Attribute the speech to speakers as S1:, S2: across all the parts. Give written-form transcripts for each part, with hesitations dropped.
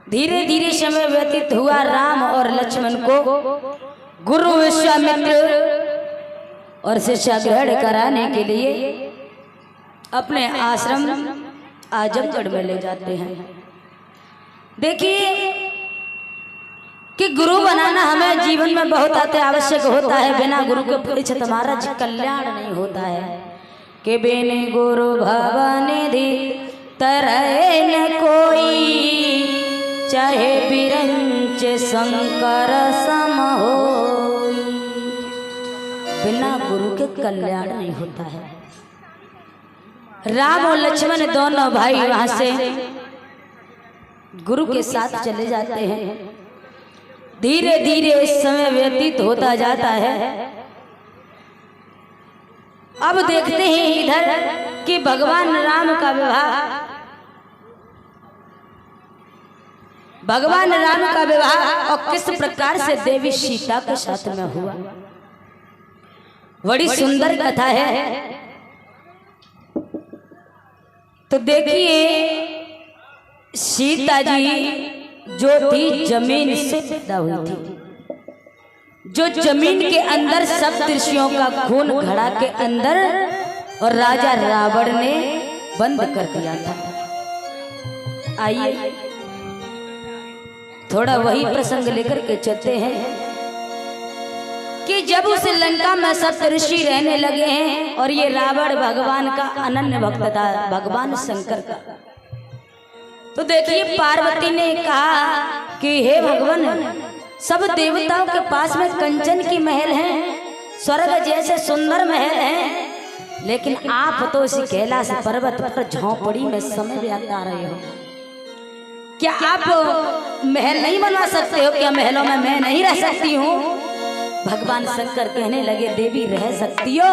S1: धीरे धीरे समय व्यतीत हुआ। राम और लक्ष्मण को गुरु विश्वामित्र और शिक्षा ग्रहण कराने के लिए अपने आश्रम आजमगढ़ में ले जाते हैं। देखिए कि गुरु बनाना हमें जीवन में बहुत अति आवश्यक होता है। बिना गुरु के परिचित हमारा कल्याण नहीं होता है। कि बिन गुरु भवनिधि तरह न कोई, चाहे बिरंच शंकर सम होई। बिना गुरु के कल्याण नहीं होता है। राम और लक्ष्मण दोनों भाई वहां से गुरु के साथ चले जाते हैं। धीरे धीरे समय व्यतीत होता जाता है। अब देखते हैं इधर कि भगवान राम का विवाह और किस प्रकार से देवी सीता के साथ में हुआ। बड़ी सुंदर कथा है। तो देखिए सीता जी जो थी जमीन से पैदा हुई थी, जो जमीन के अंदर सप्तऋषियों का खून घड़ा के अंदर और राजा रावण ने बंद कर दिया था। आइए थोड़ा वही प्रसंग लेकर के चलते हैं कि जब उस लंका में सप्तऋषि रहने लगे हैं और ये रावण भगवान का अनन्य भक्त था, भगवान शंकर का। तो देखिए पार्वती ने कहा कि हे भगवान, सब देवताओं के पास में कंचन की महल है, स्वर्ग जैसे सुंदर महल है, लेकिन आप तो इसी कैलाश पर्वत पर झोंपड़ी में समय बिता रहे हो। क्या आप महल नहीं बनवा सकते हो? क्या महलों में मैं नहीं रह सकती हूँ? भगवान शंकर कहने लगे देवी रह सकती हो,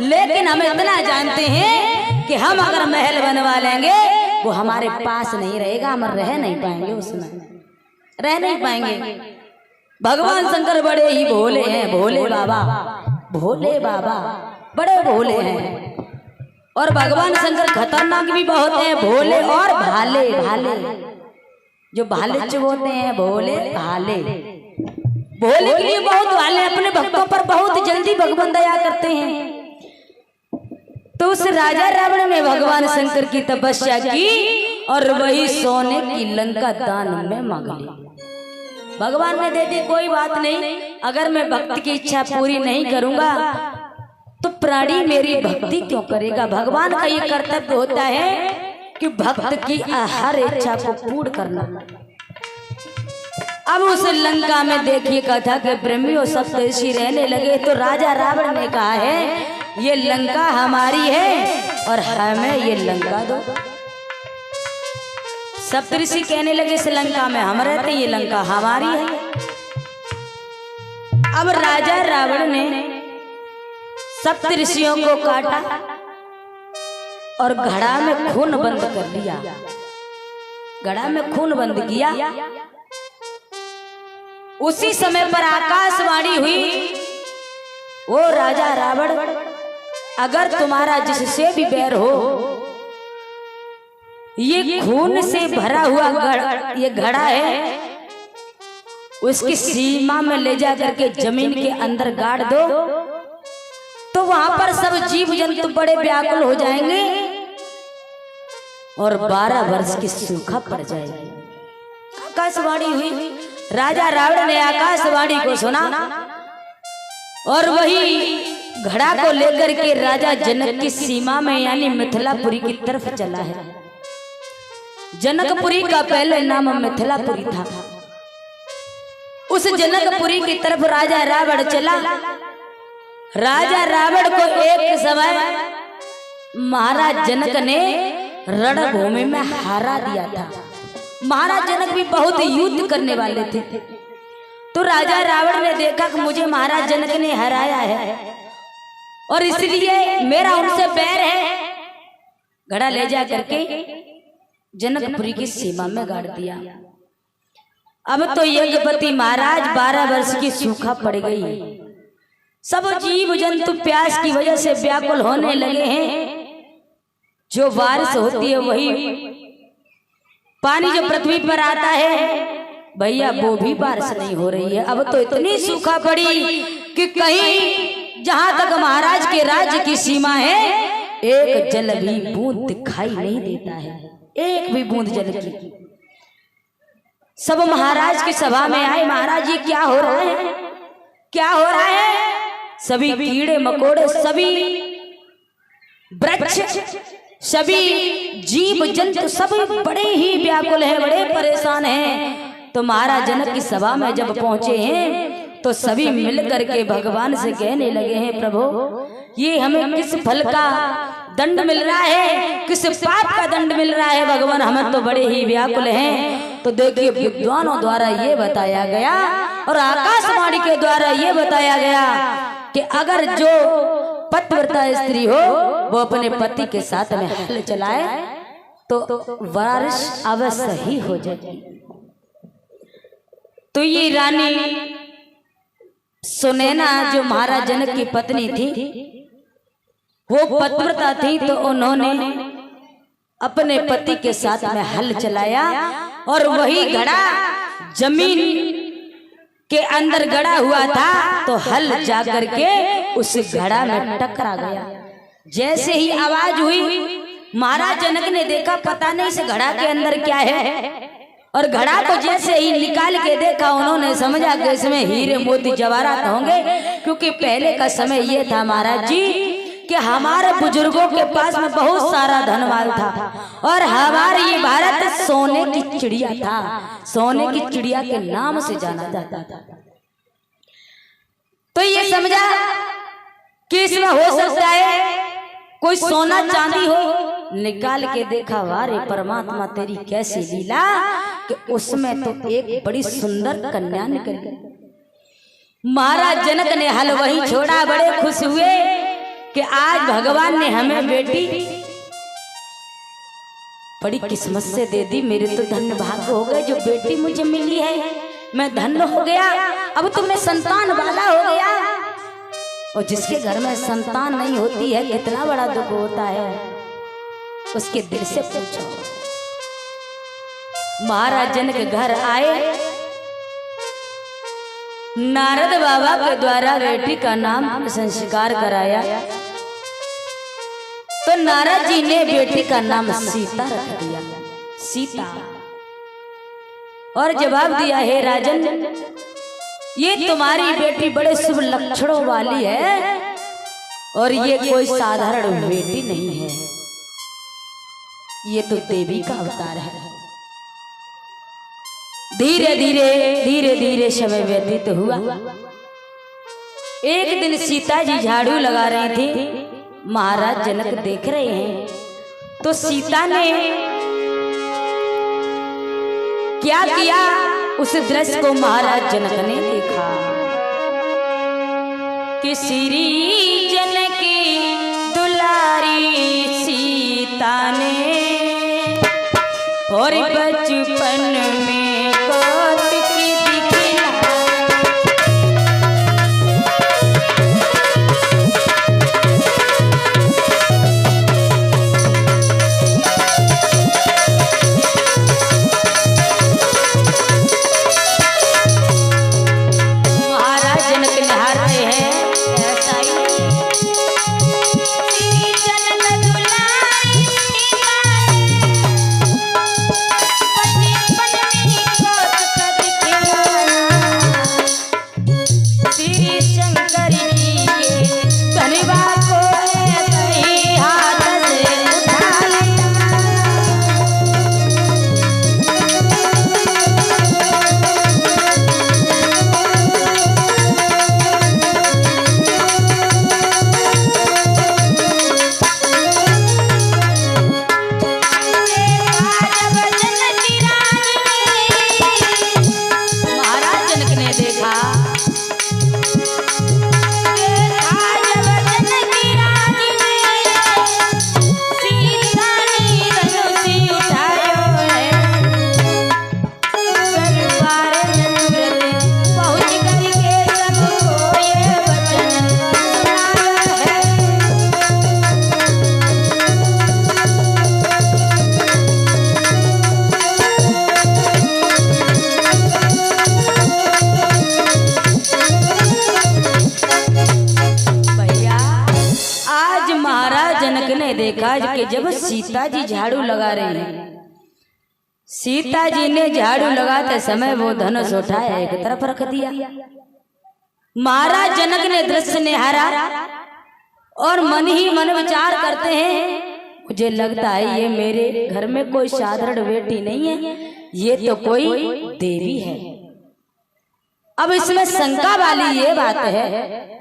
S1: लेकिन हम इतना जानते हैं कि हम अगर महल बनवा लेंगे वो हमारे पास नहीं रहेगा, हम रह नहीं पाएंगे, उसमें रह नहीं पाएंगे। भगवान शंकर बड़े ही भोले हैं, भोले बाबा बड़े भोले हैं। और भगवान शंकर खतरनाक भी बहुत हैं, भोले और भाले। जो भाले होते हैं भोले भाले, भोले के लिए बहुत भाले, अपने भक्तों पर बहुत जल्दी भगवान दया करते हैं। तो उस राजा रावण ने भगवान शंकर की तपस्या की और वही सोने की लंका दान में मांग ली। भगवान ने दे दी, कोई बात नहीं, अगर मैं भक्त की इच्छा पूरी नहीं करूंगा तो प्राणी मेरी भक्ति क्यों करेगा। भगवान का ये कर्तव्य होता है कि भक्त की हर इच्छा को पूर्ण करना। अब उस लंका में देखिए कथा के ब्रह्मी और सप्तऋषि रहने लगे। तो राजा रावण ने कहा है ये लंका हमारी है और हमें ये लंका दो। सप्तऋषि कहने लगे इस लंका में हम रहते, ये लंका हमारी है। अब राजा रावण ने सप्तऋषियों को काटा और घड़ा में खून बंद कर दिया। घड़ा में खून बंद किया। उसी समय पर आकाशवाणी हुई, ओ राजा रावण, अगर तुम्हारा जिससे भी बैर हो, ये खून से भरा हुआ ये घड़ा है, उसकी सीमा में ले जा करके जमीन के अंदर गाड़ दो, तो वहां पर सब जीव जंतु बड़े व्याकुल हो जाएंगे और 12 वर्ष की सूखा पड़ जाएगी। आकाशवाणी हुई, राजा रावण ने आकाशवाणी को सुना और वही घड़ा को लेकर के राजा जनक की सीमा में यानी मिथिलापुरी की तरफ चला है। जनकपुरी का पहले नाम मिथिलापुरी था। उस जनकपुरी की तरफ राजा रावण चला। राजा रावण को एक समय महाराज जनक ने रणभूमि में हरा दिया था। महाराज जनक भी बहुत युद्ध करने वाले थे। तो राजा रावण ने देखा कि मुझे महाराज जनक ने हराया है और इसलिए मेरा उनसे बैर है। घड़ा ले जा करके जनकपुरी की सीमा में गाड़ दिया। अब तो यज्ञपति महाराज 12 वर्ष की सूखा पड़ गई। सब जीव जंतु प्यास की वजह से व्याकुल होने लगे हैं। जो बारिश होती है वही पानी जो पृथ्वी पर आता है भैया वो भी बारिश नहीं हो रही है। अब तो इतनी सूखा पड़ी कि कहीं जहां तक महाराज के राज्य की सीमा है एक जल भी बूंद दिखाई नहीं देता है, एक भी बूंद जल की। सब महाराज की सभा में आए, महाराज ये क्या हो रहा है, क्या हो रहा है? सभी कीड़े मकोड़े, सभी वृक्ष, सभी जीव जंतु सभी बड़े ही व्याकुल हैं, बड़े परेशान हैं। तो महाराज जनक की सभा में जब पहुंचे हैं तो सभी मिल करके भगवान से कहने लगे हैं, प्रभु ये हमें किस फल का दंड मिल रहा है, किस पाप का दंड मिल रहा है भगवान, हमें तो बड़े ही व्याकुल हैं। तो देखिए विद्वानों द्वारा ये बताया गया और आकाशवाणी के द्वारा ये बताया गया कि अगर जो पतिव्रता स्त्री हो वो अपने पति के साथ में हल चलाए तो बारिश अवश्य ही हो जाएगी। तो ये रानी सुनैना जो महाराज जनक की पत्नी थी वो पतिव्रता थी, तो उन्होंने अपने पति के साथ में हल चलाया और वही घड़ा जमीन के अंदर गड़ा हुआ था तो हल जाकर के उस घड़ा में टकरा गया। जैसे ही आवाज हुई महाराज जनक ने देखा पता नहीं इस घड़ा के अंदर क्या है, और घड़ा को जैसे ही निकाल के देखा उन्होंने समझा कि इसमें हीरे मोती जवाहरात होंगे, क्योंकि पहले का समय ये था महाराज जी कि हमारे बुजुर्गों के पास में बहुत सारा धनवाल था और हमारे ये भारत सोने की चिड़िया था, सोने की चिड़िया के नाम से जाना जाता था। तो ये समझा कि इसमें हो सकता है कोई सोना चांदी हो, निकाल के देखा वारे परमात्मा तेरी कैसी लीला कि उसमें तो एक बड़ी सुंदर कन्या निकली। महाराज जनक ने हल वही छोड़ा, बड़े खुश हुए कि आज भगवान ने हमें बेटी बड़ी किस्मत से दे दी, मेरे तो धन्य भाग्य हो गए जो बेटी मुझे मिली है, मैं धन्य हो गया, अब तो मैं संतान वाला हो गया। और जिसके घर में संतान नहीं होती है कितना बड़ा दुख होता है, उसके दिल से पूछो। महाराज जनक के घर आए, नारद बाबा के द्वारा बेटी का नाम संस्कार कराया, तो नारद जी ने बेटी का नाम सीता रख दिया, सीता। और जवाब दिया, हे राजन ये तुम्हारी बेटी बड़े शुभ लक्षणों वाली है और ये कोई साधारण बेटी नहीं है, ये तो देवी का अवतार है। धीरे धीरे समय व्यतीत हुआ। एक दिन सीता जी झाड़ू लगा रही थी, महाराज जनक देख रहे हैं, तो सीता ने क्या किया उस दृश्य को महाराज जनक ने देखा कि श्री जनकी दुलारी सीता ने और बचपन में कौतुकी दिखला।
S2: बचपन
S1: देखा कि जब सीता जी झाड़ू लगा रही हैं, सीता जी ने झाड़ू लगाते समय वो धनुष उठाया एक तरफ रख दिया। महाराज जनक ने दृश्य निहारा और मन ही मन विचार करते हैं, मुझे लगता है ये मेरे घर में कोई साधारण बेटी नहीं है, ये तो कोई देवी है। अब इसमें शंका वाली ये बात है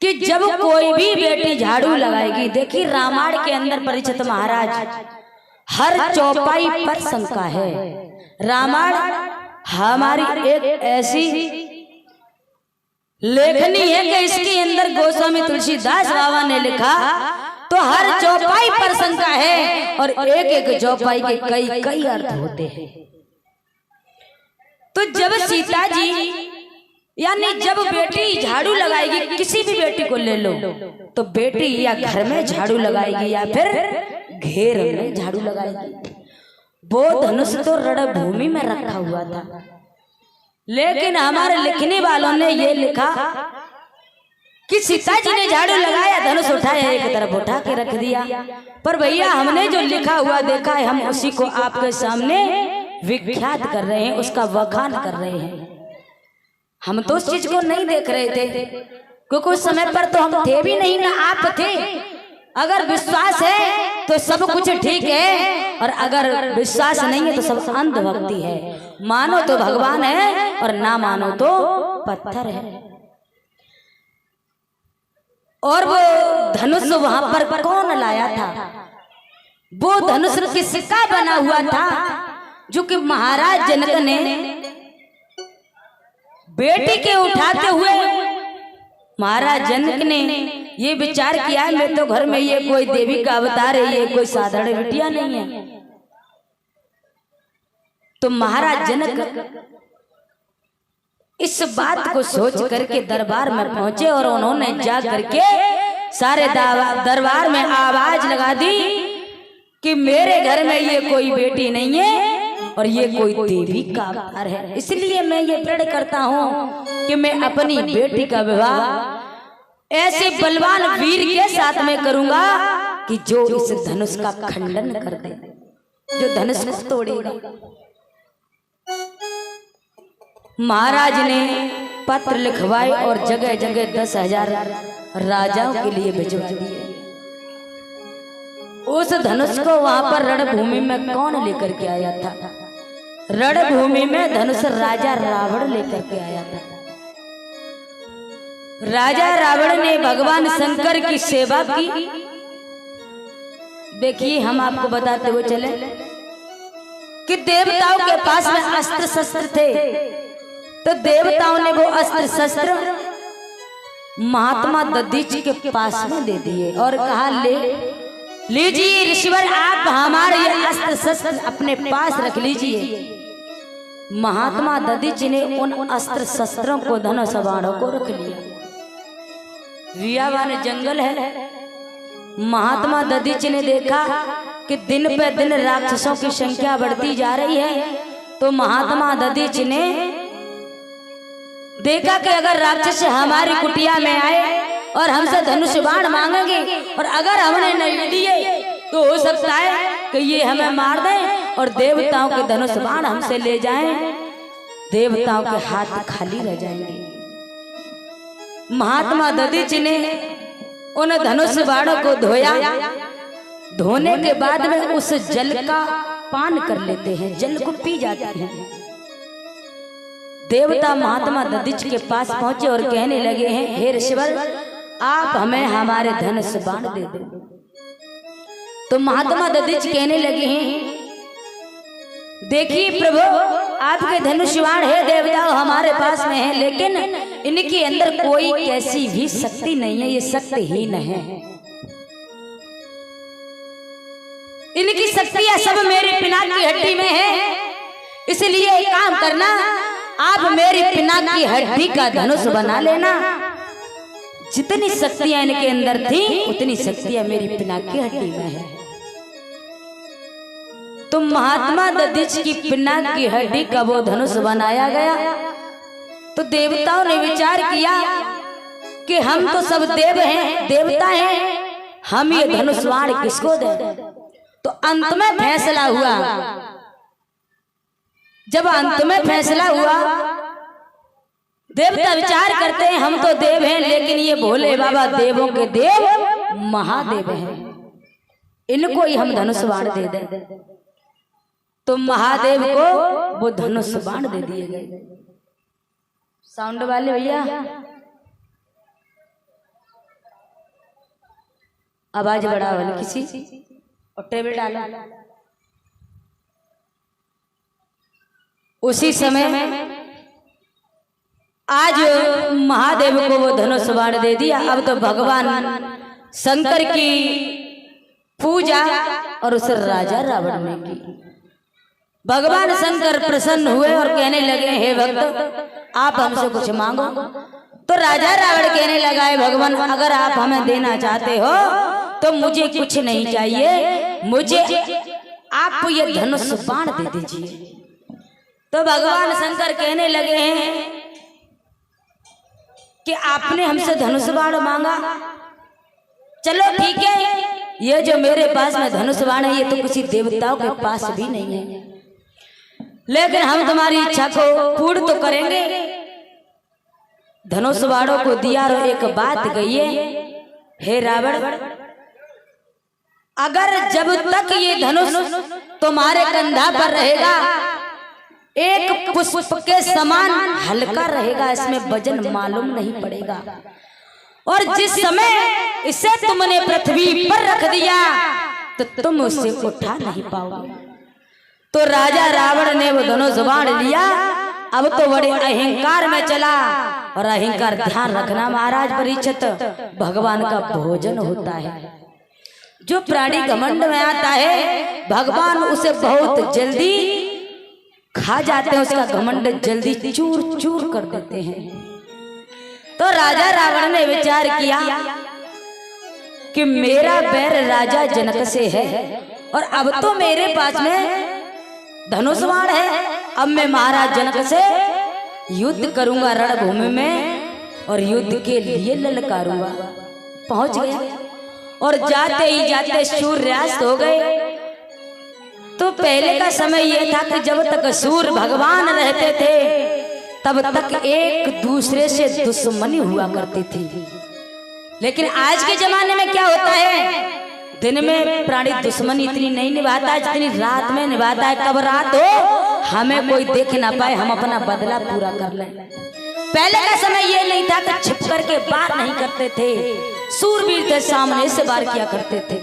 S1: कि जब कोई भी बेटी झाड़ू लगाएगी, देखिए रामायण के अंदर परीक्षित महाराज हर चौपाई पर शंका है। रामायण हमारी एक ऐसी लेखनी है कि इसके अंदर गोस्वामी तुलसीदास बाबा ने लिखा तो हर चौपाई पर शंका है और एक एक चौपाई के कई कई अर्थ होते हैं। तो जब सीता जी यानी जब बेटी झाड़ू लगाएगी, किसी भी बेटी को ले लो, तो बेटी या घर में झाड़ू लगाएगी या फिर घेर में झाड़ू लगाएगी। वो धनुष तो रणभूमि में रखा हुआ था, लेकिन हमारे लिखने वालों ने ये लिखा कि सीता जी ने झाड़ू लगाया, धनुष उठाया, एक तरफ उठा के रख दिया। पर भैया हमने जो लिखा हुआ देखा है, हम उसी को आपके सामने विख्यात कर रहे हैं, उसका वखान कर रहे हैं। हम तो उस चीज को नहीं देख रहे थे, क्योंकि उस समय पर तो हम थे भी नहीं ना आप थे। अगर विश्वास है तो सब कुछ ठीक है, और अगर विश्वास नहीं है तो सब अंधभक्ति है। मानो तो भगवान है और ना मानो तो पत्थर है। और वो धनुष वहां पर कौन लाया था? वो धनुष किसका बना हुआ था? जो कि महाराज जनक ने बेटी के उठाते हुए महाराज जनक ने ये विचार किया, मैं तो घर में ये कोई देवी का अवतार है, ये कोई साधारण बिटिया नहीं है। तो महाराज जनक इस बात को सोच करके दरबार में पहुंचे और उन्होंने जा करके सारे दरबार में आवाज लगा दी कि मेरे घर में ये कोई बेटी नहीं है और ये कोई देवी का अवतार है। इसलिए मैं ये प्रण करता हूँ कि मैं अपनी बेटी का विवाह ऐसे बलवान वीर के साथ में करूंगा कि जो इस धनुष का खंडन कर दे, जो धनुष को तोड़ेगा। महाराज ने पत्र लिखवाए और जगह जगह 10,000 राजाओं के लिए भिजवा दिए। उस धनुष को वहां पर रणभूमि में कौन लेकर के आया था? रणभूमि में धनुष राजा रावण लेकर के आया था। राजा रावण ने भगवान शंकर की सेवा की। देखिए हम आपको बताते हुए चले कि देवताओं के पास में अस्त्र शस्त्र थे, तो देवताओं ने वो अस्त्र शस्त्र महात्मा दधीचि के पास में दे दिए और कहा लीजिए ऋषिवर, आप हमारे ये अस्त्र शस्त्र अपने पास रख लीजिए। महात्मा दधीचि ने उन अस्त्र शस्त्रों को, धनुष बाणों को रख लिया। रियावान जंगल है। महात्मा दधीचि ने देखा कि दिन पे दिन राक्षसों की संख्या बढ़ती जा रही है, तो महात्मा दधीचि ने देखा कि अगर राक्षस हमारी कुटिया में आए और हमसे धनुष बाण मांगेंगे और अगर हमने नहीं दिए तो हो सकता है कि ये हमें मार दें और देवताओं के धनुष बाण हमसे ले जाएं, देवताओं के हाथ खाली रह जाएंगे। महात्मा दधीचि ने उन धनुष बाणों को धोया। धोने के बाद में उस जल का पान कर लेते हैं, जल को पी जाते हैं। देवता महात्मा दधीचि के पास पहुंचे और कहने लगे हैं, हे ऋषिवर, आप हमें हमारे धनुष बाण दे दो। तो महात्मा दधीचि कहने लगे हैं, देखिए प्रभु, आपके धनुष बाण है, देवता हमारे पास में है, लेकिन इनके अंदर कोई कैसी भी शक्ति नहीं है, ये शक्तिहीन है। इनकी शक्तियां सब मेरी पिनाक की हड्डी में है, इसलिए एक काम करना, आप मेरी पिनाक की हड्डी का धनुष बना लेना। जितनी शक्तियां इनके अंदर थी उतनी शक्तियां मेरी पिनाक की हड्डी में है। तो महात्मा दधीचि की पिनाक की हड्डी का वो धनुष बनाया गया। तो देवताओं ने विचार किया कि हम तो सब देव हैं, देवता हैं, हम ये धनुष बाण किसको दें। तो अंत में फैसला हुआ, जब अंत में फैसला हुआ, देवता विचार करते हैं हम तो देव हैं, लेकिन ये भोले बाबा देवों के देव महादेव हैं, इनको ही हम धनुष बाण दे दें। तो महादेव को वो धनुष बाण दे दिए गए। साउंड वाले भैया आवाज बढ़ा वाले किसी, और टेबल डाला। उसी समय में आज महादेव को वो धनुष बाण दे दिया। अब तो भगवान शंकर की पूजा और उस राजा रावण ने की। भगवान शंकर प्रसन्न हुए और कहने लगे, हे भक्त आप हमसे कुछ मांगो। तो राजा रावण कहने लगा, है भगवान अगर आप हमें देना चाहते हो तो मुझे कुछ नहीं चाहिए, मुझे आप ये धनुष बाण दे दीजिए। तो भगवान शंकर कहने लगे हैं कि आपने हमसे धनुष बाण मांगा, चलो ठीक है, ये जो मेरे पास में धनुष बाण है ये तो किसी देवताओं के पास भी नहीं है, लेकिन हम तुम्हारी इच्छा को पूर्ण तो करेंगे। धनुष बाणों को दिया और एक बात कही है, हे रावण अगर जब तक ये धनुष तुम्हारे कंधा पर रहेगा एक पुष्प के समान हल्का रहेगा, इसमें वजन मालूम नहीं पड़ेगा, और जिस समय इसे तुमने पृथ्वी पर रख दिया तो तुम उसे उठा नहीं पाओगे। तो राजा रावण ने वो धनुष बाण लिया। अब तो बड़े अहंकार में चला, और अहंकार ध्यान रखना महाराज परीक्षित, भगवान का भोजन होता है। जो प्राणी घमंड में आता है भगवान उसे बहुत जल्दी खा जाते हैं, उसका घमंड जल्दी चूर चूर कर देते हैं। तो राजा रावण ने विचार किया कि मेरा बैर राजा जनक से है, और अब तो मेरे पास में धनुष बाण है, अब मैं महाराज जनक से युद्ध करूंगा रणभूमि में, और युद्ध के लिए ललकारूंगा। पहुंच गया, और जाते ही जाते सूर्यास्त हो गए। तो पहले का समय यह था कि जब तक सूर्य भगवान रहते थे तब तक एक दूसरे से दुश्मनी हुआ करती थी, लेकिन आज के जमाने में क्या होता है, दिन में प्राणी दुश्मनी इतनी नहीं निभाता जितनी रात में निभाता है। कब रात हो हमें कोई देख ना पाए, हम अपना बदला पूरा कर लें। पहले का समय ये नहीं था कि छिप करके वार नहीं करते थे, सूरवीर थे सामने से वार किया करते थे।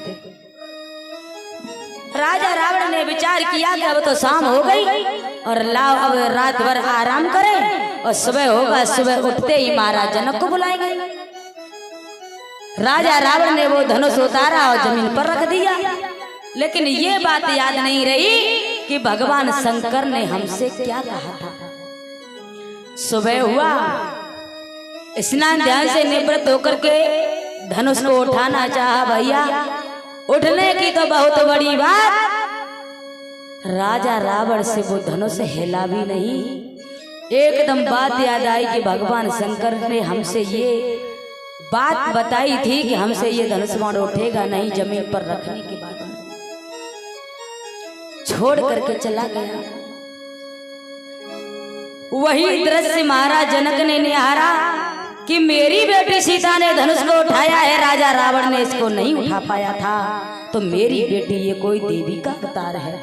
S1: राजा रावण ने विचार किया कि अब तो शाम हो गई, और लाओ अब रात भर आराम करें, और सुबह होगा, सुबह उठते ही महाराज जनक को बुलाएंगे। राजा रावण ने वो धनुष उतारा और जमीन पर रख दिया, लेकिन ये बात याद नहीं रही कि भगवान शंकर ने हमसे क्या कहा था। सुबह हुआ, स्नान ध्यान से निवृत्त होकर के धनुष को उठाना चाहा भैया, उठने की तो बहुत बड़ी बात, राजा रावण से वो धनुष हिला भी नहीं। एकदम बात याद आई कि भगवान शंकर ने हमसे ये बात बताई थी कि हमसे ये धनुष बाण उठेगा नहीं, जमीन पर रखने के बाद छोड़ करके चला गया। वही दृश्य महाराज जनक ने निहारा कि मेरी बेटी सीता ने धनुष को उठाया है, राजा रावण ने इसको नहीं उठा पाया था, तो मेरी बेटी ये कोई देवी का अवतार है।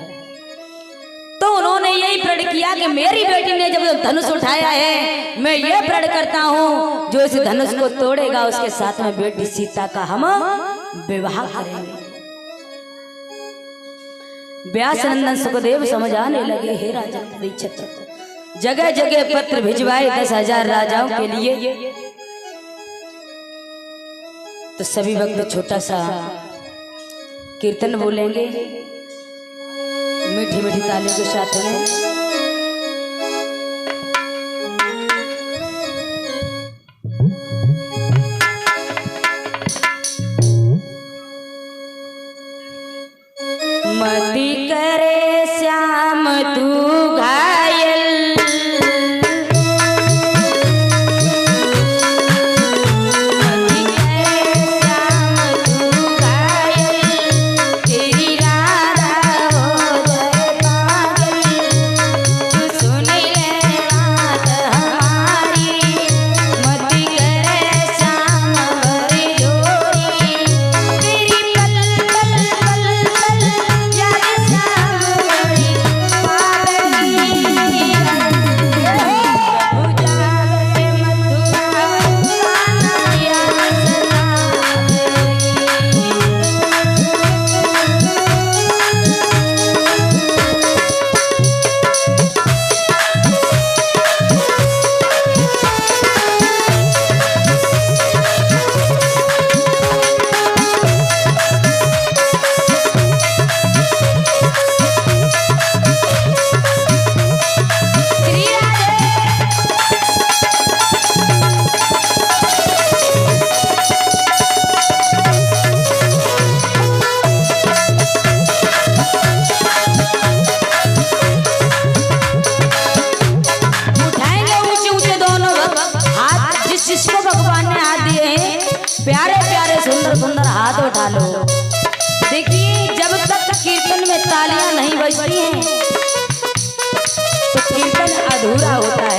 S1: तो उन्होंने यही प्रण किया कि मेरी बेटी ने जब धनुष उठाया है, मैं ये प्रण करता हूँ जो इस धनुष को तोड़ेगा उसके साथ में बेटी सीता का हम विवाह करेंगे। व्यास नंदन सुखदेव समझाने लगे, हे राजा परीक्षित, जगह जगह पत्र भिजवाए 10,000 राजाओं के लिए। तो सभी वक्त छोटा सा कीर्तन बोलेंगे मीठी मीठी तालियों के साथ में। मति करे श्याम तू घायल, मति करे श्याम तू घायल, हाथ उठा लो। देखिए जब तक कीर्तन में तालियां नहीं बजती हैं तो कीर्तन अधूरा होता है।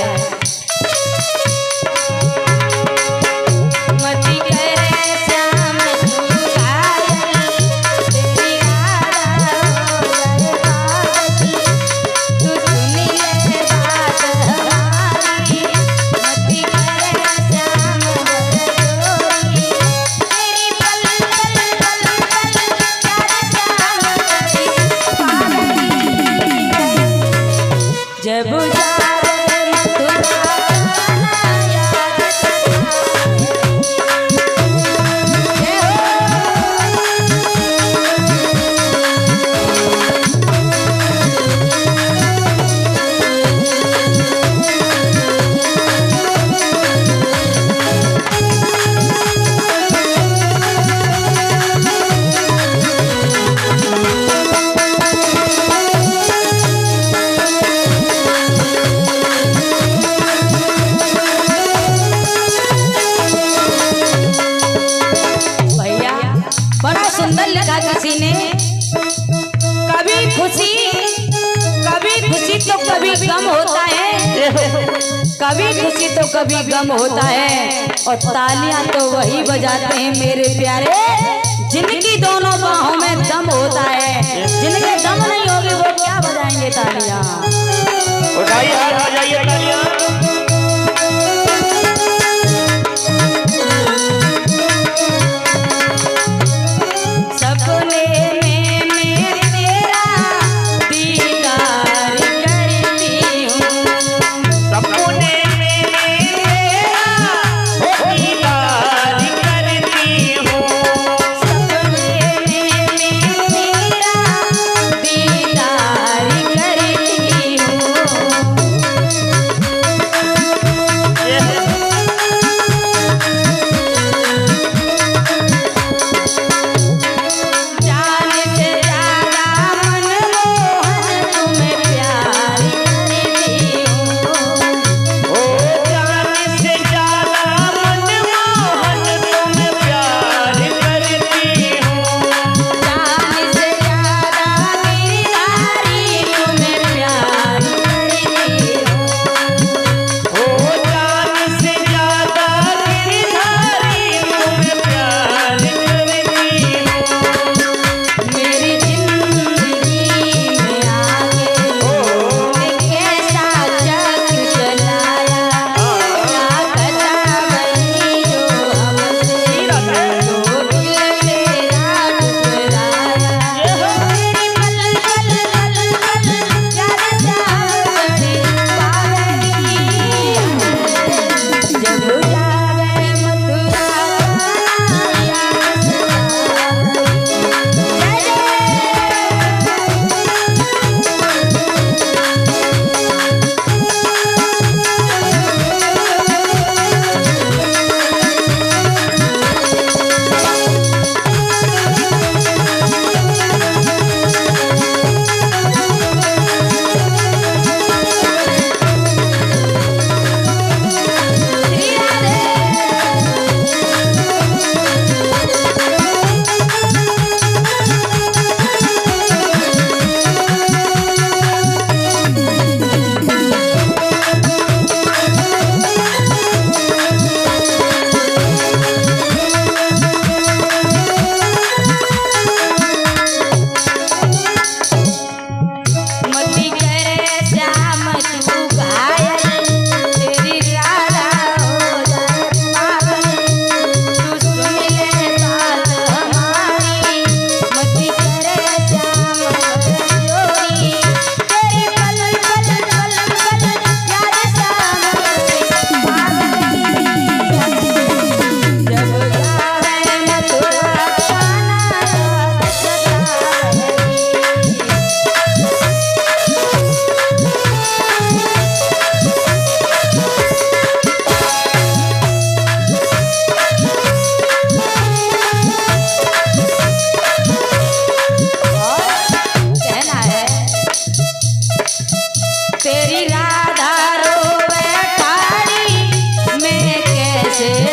S1: किसी ने कभी खुशी तो कभी गम होता है, कभी खुशी तो कभी गम होता है। और तालियां तो वही बजाते हैं मेरे प्यारे जिनकी दोनों बाहों में दम होता है। जिनके दम नहीं होगी वो क्या बजाएंगे तालियां।
S2: उठाइए हाथ, बजाइए तालियां।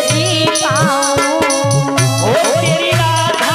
S1: जी पाऊं,
S2: ओ तेरी राधा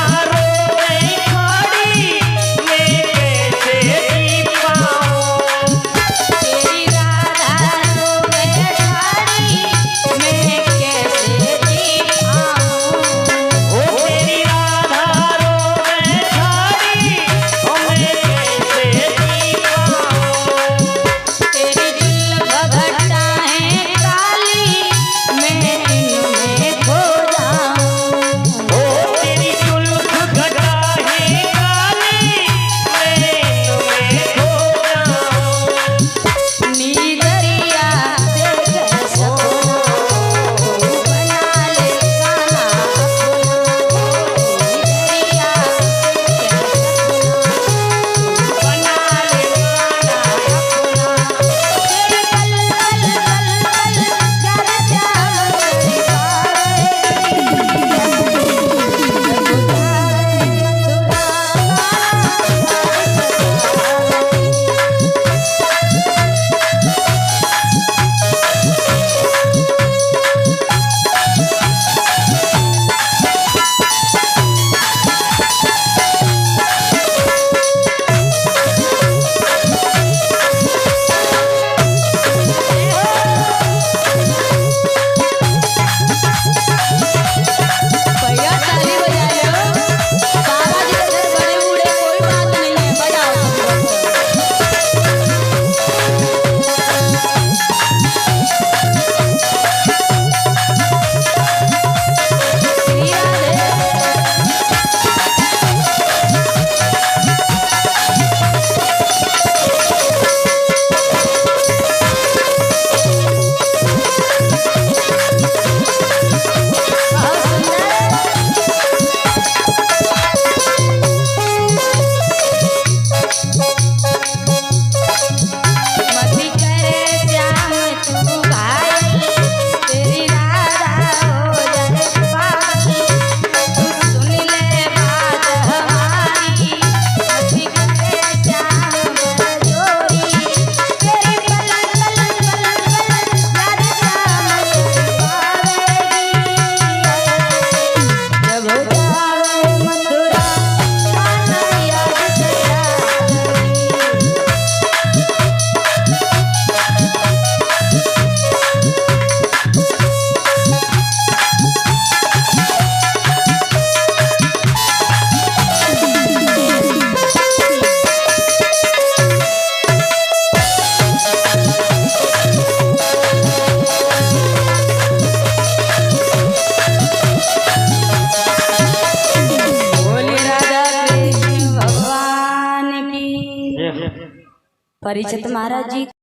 S1: परीक्षित महाराज जी